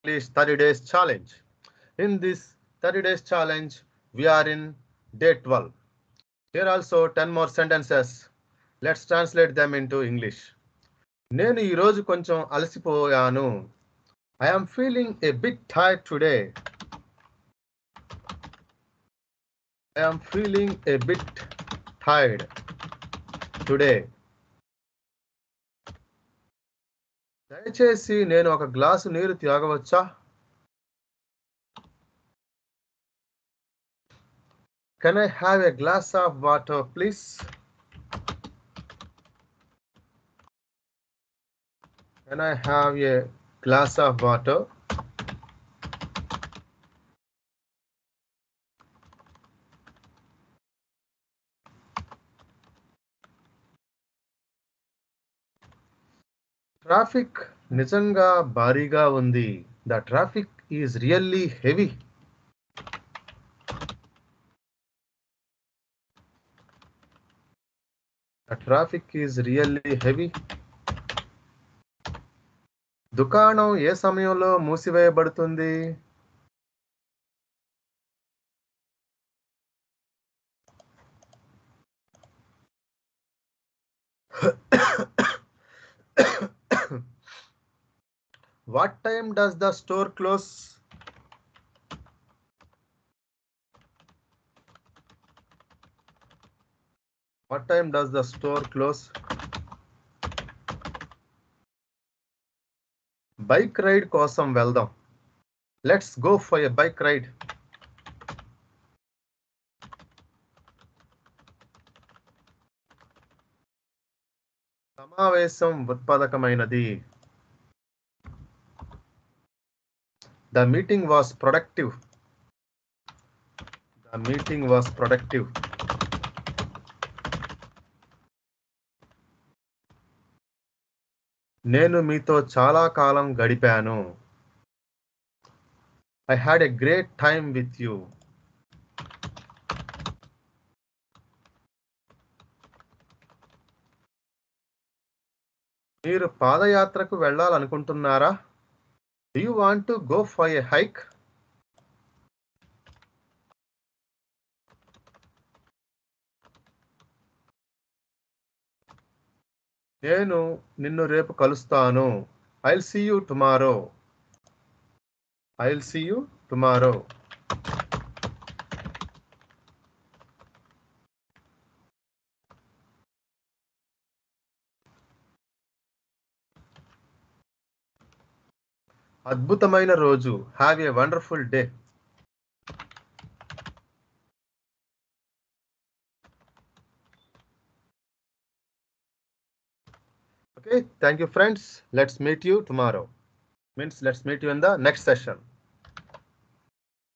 English 30 days challenge. In this 30 days challenge, we are in day 12. Here also 10 more sentences. Let's translate them into English. నేను ఈరోజు కొంచెం అలసిపోయాను. I am feeling a bit tired today. I am feeling a bit tired today. దయచేసి నేను ఒక glass నీరు తాగవచ్చా? Can I have a glass of water, please? Can I have a glass of water? Traffic నిజంగా భారీగా ఉంది. The traffic is really heavy. The traffic is really heavy. దుకాణం ఏ సమయంలో మూసివేయబడుతుంది? What time does the store close? What time does the store close? Bike ride కోసం వెళ్దాం. Let's go for a bike ride. సమావేశం ఉత్పాదకమైనది. The meeting was productive. The meeting was productive. నేను మీతో చాలా కాలం గడిపాను. I had a great time with you. మీరు పాదయాత్రకు వెళ్ళాలనుకుంటున్నారా? Do you want to go for a hike? నేను నిన్ను రేపు కలుస్తాను. I'll see you tomorrow. I'll see you tomorrow. అద్భుతమైన రోజు. Have a wonderful day. Okay, thank you friends. Let's meet you tomorrow. Means let's meet you in the next session.